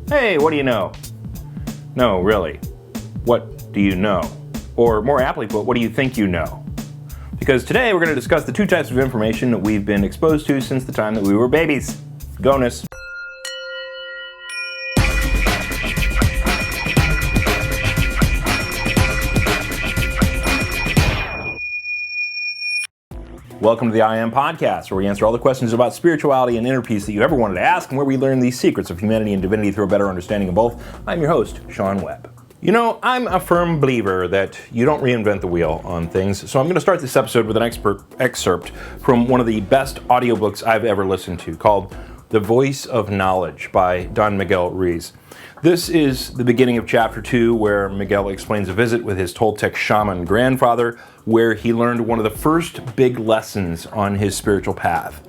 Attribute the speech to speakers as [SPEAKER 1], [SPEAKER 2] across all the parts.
[SPEAKER 1] Hey, what do you know? No, really. What do you know? Or more aptly put, what do you think you know? Because today we're going to discuss the two types of information that we've been exposed to since the time that we were babies. Gonus. Welcome to the I Am Podcast, where we answer all the questions about spirituality and inner peace that you ever wanted to ask, and where we learn the secrets of humanity and divinity through a better understanding of both. I'm your host, Sean Webb. You know, I'm a firm believer that you don't reinvent the wheel on things, so I'm going to start this episode with an excerpt from one of the best audiobooks I've ever listened to, called The Voice of Knowledge by Don Miguel Ruiz. This is the beginning of chapter 2, where Miguel explains a visit with his Toltec shaman grandfather, where he learned one of the first big lessons on his spiritual path.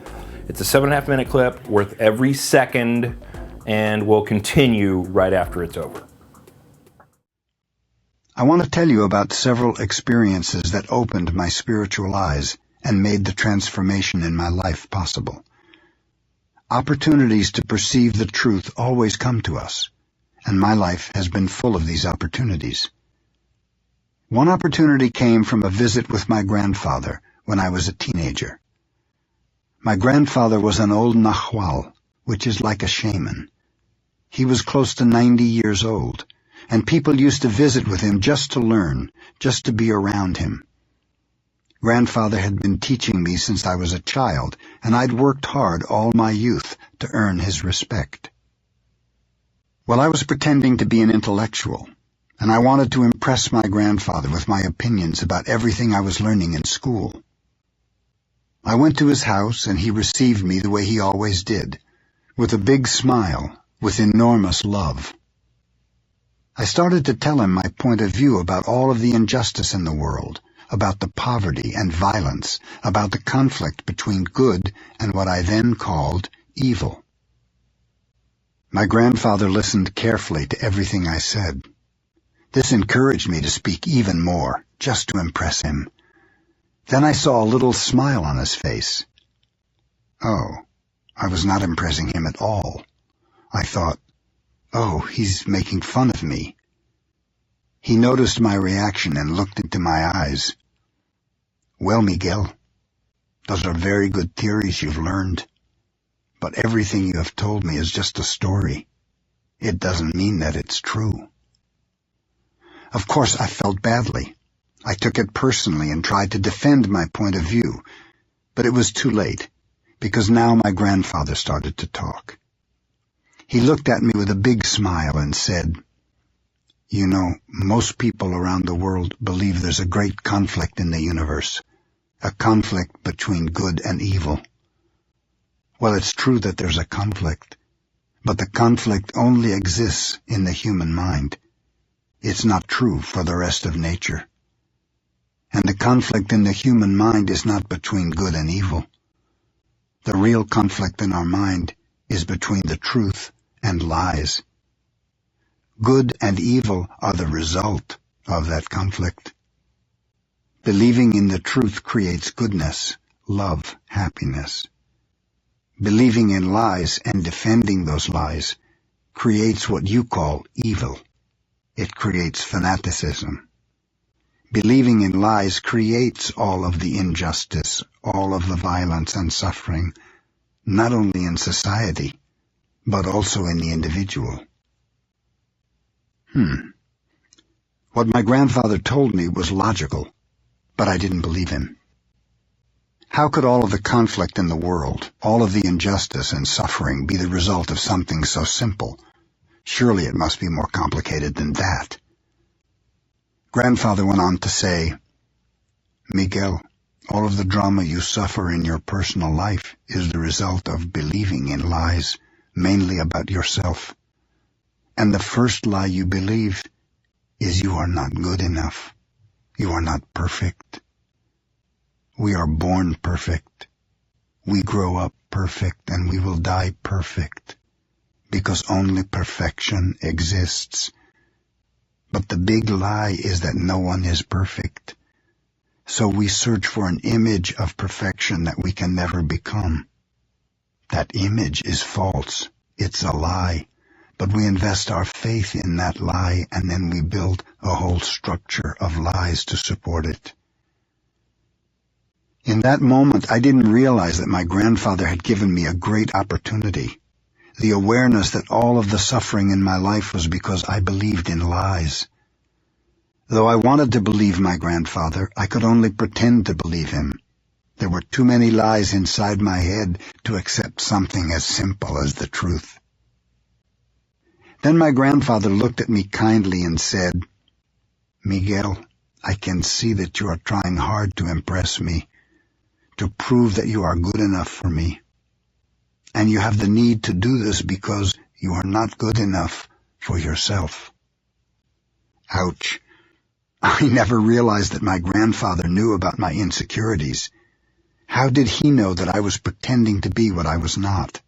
[SPEAKER 1] It's a 7.5 minute clip worth every second, and will continue right after it's over.
[SPEAKER 2] I want to tell you about several experiences that opened my spiritual eyes and made the transformation in my life possible. Opportunities to perceive the truth always come to us, and my life has been full of these opportunities. One opportunity came from a visit with my grandfather when I was a teenager. My grandfather was an old Nahual, which is like a shaman. He was close to 90 years old, and people used to visit with him just to learn, just to be around him. Grandfather had been teaching me since I was a child, and I'd worked hard all my youth to earn his respect. Well, I was pretending to be an intellectual, and I wanted to impress my grandfather with my opinions about everything I was learning in school. I went to his house, and he received me the way he always did, with a big smile, with enormous love. I started to tell him my point of view about all of the injustice in the world, about the poverty and violence, about the conflict between good and what I then called evil. My grandfather listened carefully to everything I said. This encouraged me to speak even more, just to impress him. Then I saw a little smile on his face. Oh, I was not impressing him at all. I thought, oh, he's making fun of me. He noticed my reaction and looked into my eyes. Well, Miguel, those are very good theories you've learned, but everything you have told me is just a story. It doesn't mean that it's true. Of course, I felt badly. I took it personally and tried to defend my point of view, but it was too late, because now my grandfather started to talk. He looked at me with a big smile and said, "You know, most people around the world believe there's a great conflict in the universe, a conflict between good and evil. Well, it's true that there's a conflict, but the conflict only exists in the human mind. It's not true for the rest of nature. And the conflict in the human mind is not between good and evil. The real conflict in our mind is between the truth and lies. Good and evil are the result of that conflict. Believing in the truth creates goodness, love, happiness. Believing in lies and defending those lies creates what you call evil. It creates fanaticism. Believing in lies creates all of the injustice, all of the violence and suffering, not only in society, but also in the individual. What my grandfather told me was logical, but I didn't believe him. How could all of the conflict in the world, all of the injustice and suffering be the result of something so simple? Surely it must be more complicated than that. Grandfather went on to say, "Miguel, all of the drama you suffer in your personal life is the result of believing in lies, mainly about yourself. And the first lie you believe is you are not good enough. You are not perfect. We are born perfect. We grow up perfect, and we will die perfect, because only perfection exists. But the big lie is that no one is perfect. So we search for an image of perfection that we can never become. That image is false. It's a lie, but we invest our faith in that lie, and then we build a whole structure of lies to support it. In that moment, I didn't realize that my grandfather had given me a great opportunity, the awareness that all of the suffering in my life was because I believed in lies. Though I wanted to believe my grandfather, I could only pretend to believe him. There were too many lies inside my head to accept something as simple as the truth. Then my grandfather looked at me kindly and said, "Miguel, I can see that you are trying hard to impress me, to prove that you are good enough for me. And you have the need to do this because you are not good enough for yourself." Ouch. I never realized that my grandfather knew about my insecurities. How did he know that I was pretending to be what I was not?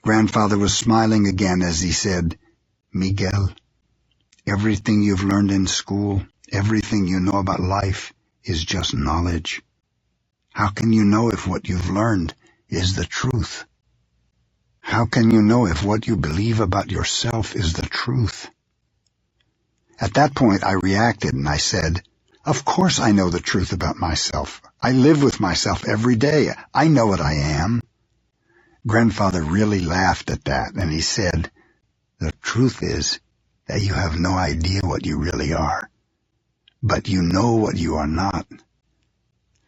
[SPEAKER 2] Grandfather was smiling again as he said, "Miguel, everything you've learned in school, everything you know about life is just knowledge. How can you know if what you've learned is the truth? How can you know if what you believe about yourself is the truth?" At that point, I reacted and I said, "Of course I know the truth about myself. I live with myself every day. I know what I am." Grandfather really laughed at that, and he said, "The truth is that you have no idea what you really are, but you know what you are not.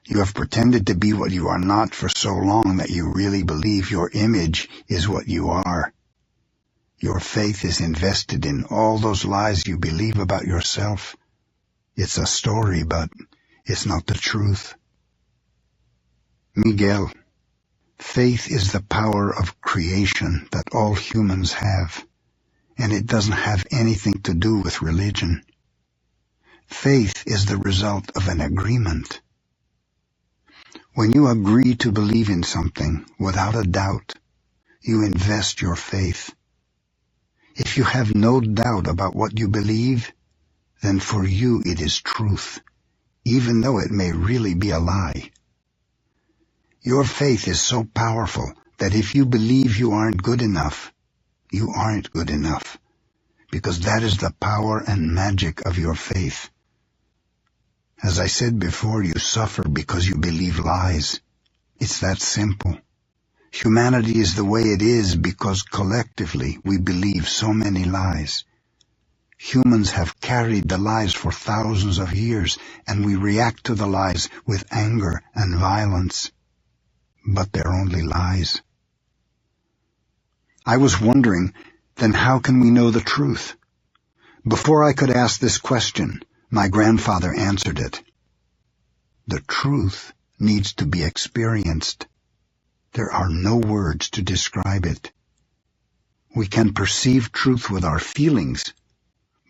[SPEAKER 2] You have pretended to be what you are not for so long that you really believe your image is what you are. Your faith is invested in all those lies you believe about yourself. It's a story, but it's not the truth." Miguel, faith is the power of creation that all humans have, and it doesn't have anything to do with religion. Faith is the result of an agreement. When you agree to believe in something without a doubt, you invest your faith. If you have no doubt about what you believe, then for you it is truth, even though it may really be a lie. Your faith is so powerful that if you believe you aren't good enough, you aren't good enough, because that is the power and magic of your faith. As I said before, you suffer because you believe lies. It's that simple. Humanity is the way it is because collectively we believe so many lies. Humans have carried the lies for thousands of years, and we react to the lies with anger and violence. But they're only lies. I was wondering, then how can we know the truth? Before I could ask this question, my grandfather answered it. The truth needs to be experienced. There are no words to describe it. We can perceive truth with our feelings,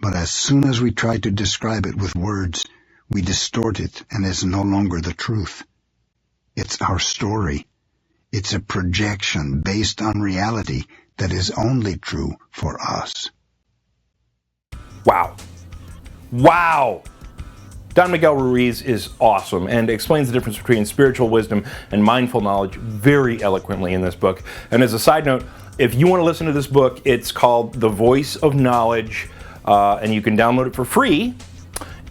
[SPEAKER 2] but as soon as we try to describe it with words, we distort it and it's no longer the truth. It's our story. It's a projection based on reality that is only true for us.
[SPEAKER 1] Wow. Wow! Don Miguel Ruiz is awesome and explains the difference between spiritual wisdom and mindful knowledge very eloquently in this book. And as a side note, if you want to listen to this book, it's called The Voice of Knowledge, and you can download it for free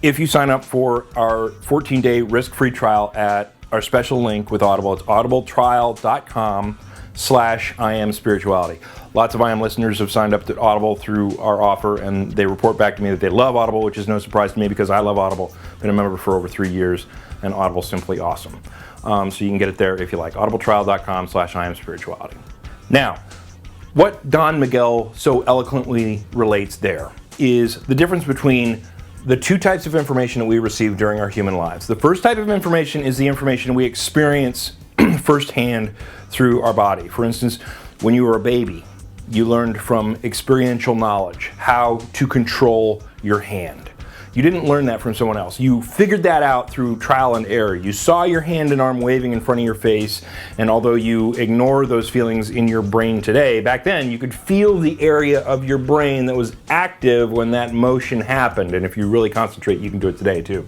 [SPEAKER 1] if you sign up for our 14-day risk-free trial at our special link with Audible. It's audibletrial.com/IamSpirituality. Lots of I Am listeners have signed up to Audible through our offer, and they report back to me that they love Audible, which is no surprise to me because I love Audible. Been a member for over 3 years, and Audible's simply awesome. So you can get it there if you like. audibletrial.com/IamSpirituality. Now, what Don Miguel so eloquently relates there is the difference between the two types of information that we receive during our human lives. The first type of information is the information we experience firsthand through our body. For instance, when you were a baby, you learned from experiential knowledge how to control your hand. You didn't learn that from someone else. You figured that out through trial and error. You saw your hand and arm waving in front of your face, and although you ignore those feelings in your brain today, back then you could feel the area of your brain that was active when that motion happened. And if you really concentrate, you can do it today too.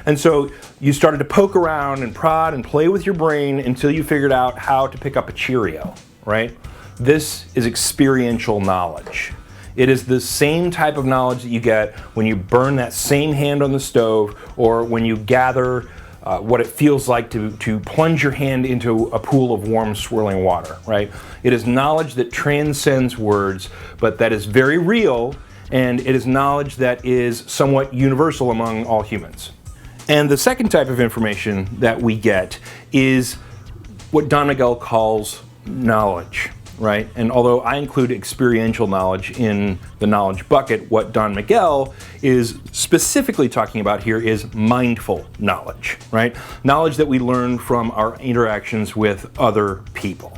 [SPEAKER 1] And so you started to poke around and prod and play with your brain until you figured out how to pick up a Cheerio, right? This is experiential knowledge. It is the same type of knowledge that you get when you burn that same hand on the stove, or when you gather what it feels like to plunge your hand into a pool of warm swirling water, right? It is knowledge that transcends words, but that is very real, and it is knowledge that is somewhat universal among all humans. And the second type of information that we get is what Don Miguel calls knowledge, right? And although I include experiential knowledge in the knowledge bucket, what Don Miguel is specifically talking about here is mindful knowledge, right? Knowledge that we learn from our interactions with other people.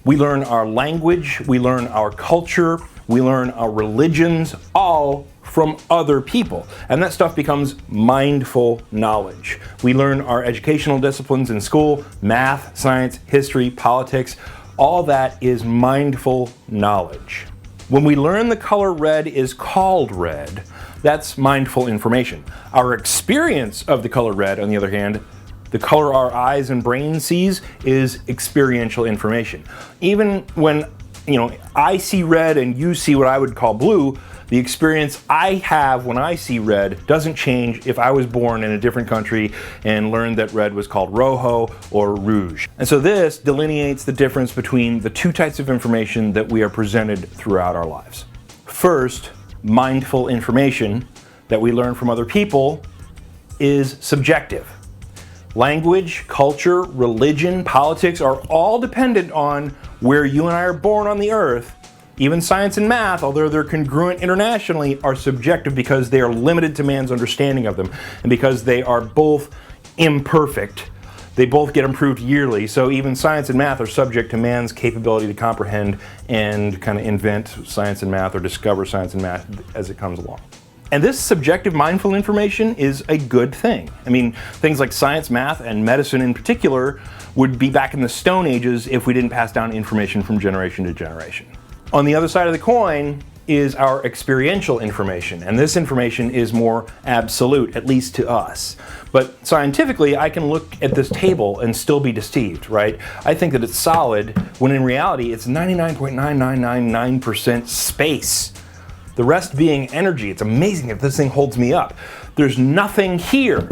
[SPEAKER 1] We learn our language, we learn our culture, we learn our religions, all from other people. And that stuff becomes mindful knowledge. We learn our educational disciplines in school, math, science, history, politics. All that is mindful knowledge. When we learn the color red is called red, that's mindful information. Our experience of the color red, on the other hand, the color our eyes and brain sees, is experiential information. Even when I see red and you see what I would call blue, the experience I have when I see red doesn't change if I was born in a different country and learned that red was called rojo or rouge. And so this delineates the difference between the two types of information that we are presented throughout our lives. First, mindful information that we learn from other people is subjective. Language, culture, religion, politics are all dependent on where you and I are born on the earth. Even science and math, although they're congruent internationally, are subjective because they are limited to man's understanding of them, and because they are both imperfect. They both get improved yearly, so even science and math are subject to man's capability to comprehend and kind of invent science and math or discover science and math as it comes along. And this subjective mindful information is a good thing. I mean, things like science, math, and medicine in particular would be back in the Stone Ages if we didn't pass down information from generation to generation. On the other side of the coin is our experiential information, and this information is more absolute, at least to us. But scientifically, I can look at this table and still be deceived, right? I think that it's solid, when in reality it's 99.9999% space. The rest being energy. It's amazing if this thing holds me up. There's nothing here.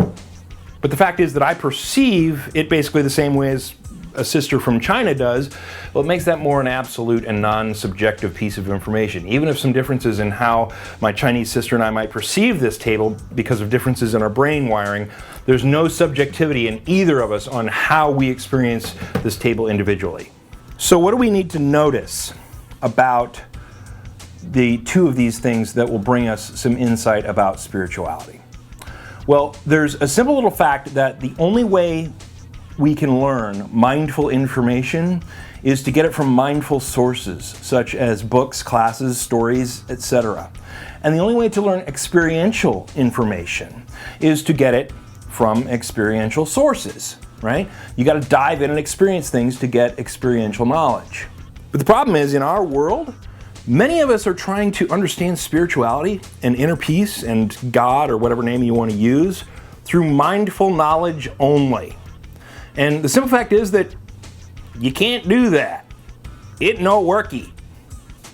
[SPEAKER 1] But the fact is that I perceive it basically the same way as a sister from China does. Well, it makes that more an absolute and non-subjective piece of information. Even if some differences in how my Chinese sister and I might perceive this table because of differences in our brain wiring, there's no subjectivity in either of us on how we experience this table individually. So what do we need to notice about the two of these things that will bring us some insight about spirituality? Well, there's a simple little fact that the only way we can learn mindful information is to get it from mindful sources, such as books, classes, stories, etc. And the only way to learn experiential information is to get it from experiential sources, right? You got to dive in and experience things to get experiential knowledge. But the problem is, in our world, many of us are trying to understand spirituality and inner peace and God, or whatever name you want to use, through mindful knowledge only. And the simple fact is that you can't do that. It no worky.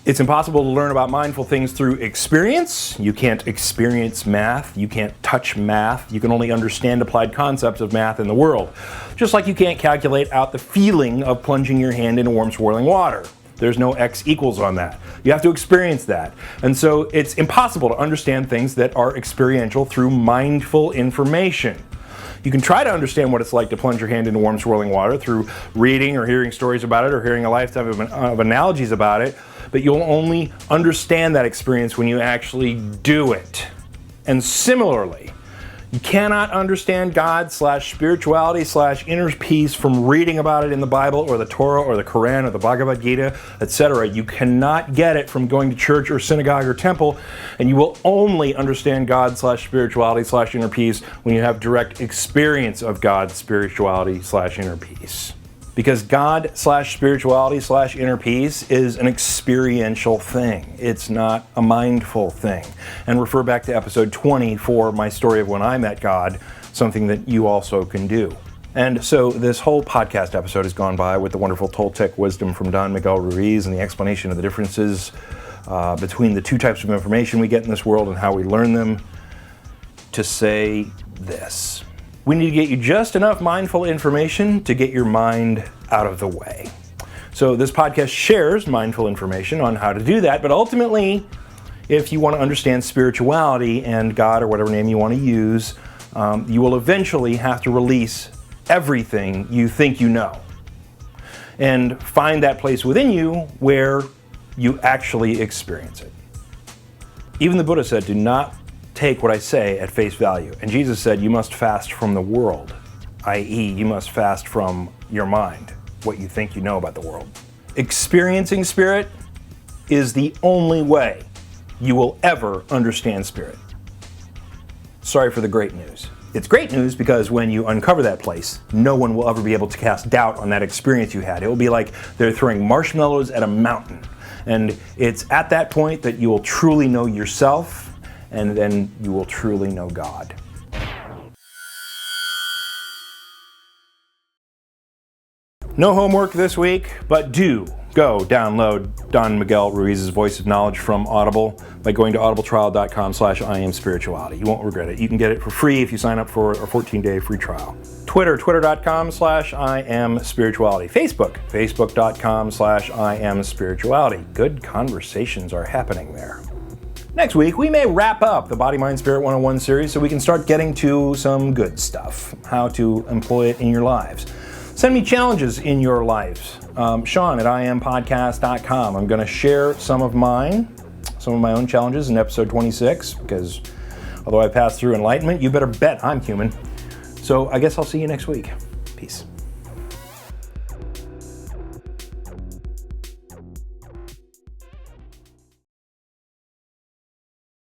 [SPEAKER 1] It's impossible to learn about mindful things through experience. You can't experience math. You can't touch math. You can only understand applied concepts of math in the world. Just like you can't calculate out the feeling of plunging your hand into warm swirling water. There's no X equals on that. You have to experience that. And so it's impossible to understand things that are experiential through mindful information. You can try to understand what it's like to plunge your hand into warm swirling water through reading or hearing stories about it or hearing a lifetime of analogies about it, but you'll only understand that experience when you actually do it. And similarly, you cannot understand God/spirituality/inner peace from reading about it in the Bible or the Torah or the Quran or the Bhagavad Gita, etc. You cannot get it from going to church or synagogue or temple, and you will only understand God/spirituality/inner peace when you have direct experience of God, spirituality/inner peace. Because God/spirituality/inner peace is an experiential thing. It's not a mindful thing. And refer back to episode 20 for my story of when I met God, something that you also can do. And so this whole podcast episode has gone by with the wonderful Toltec wisdom from Don Miguel Ruiz and the explanation of the differences between the two types of information we get in this world and how we learn them, to say this. We need to get you just enough mindful information to get your mind out of the way. So this podcast shares mindful information on how to do that, but ultimately, if you want to understand spirituality and God, or whatever name you want to use, you will eventually have to release everything you think you know and find that place within you where you actually experience it. Even the Buddha said, do not take what I say at face value. And Jesus said, you must fast from the world, i.e., you must fast from your mind, what you think you know about the world. Experiencing spirit is the only way you will ever understand spirit. Sorry for the great news. It's great news because when you uncover that place, no one will ever be able to cast doubt on that experience you had. It will be like they're throwing marshmallows at a mountain. And it's at that point that you will truly know yourself, and then you will truly know God. No homework this week, but do go download Don Miguel Ruiz's Voice of Knowledge from Audible by going to audibletrial.com/IamSpirituality. You won't regret it. You can get it for free if you sign up for a 14-day free trial. Twitter, twitter.com/IamSpirituality. Facebook, facebook.com/IamSpirituality. Good conversations are happening there. Next week, we may wrap up the Body, Mind, Spirit 101 series so we can start getting to some good stuff, how to employ it in your lives. Send me challenges in your lives. Sean at iampodcast.com. I'm going to share some of my own challenges in episode 26, because although I passed through enlightenment, you better bet I'm human. So I guess I'll see you next week. Peace.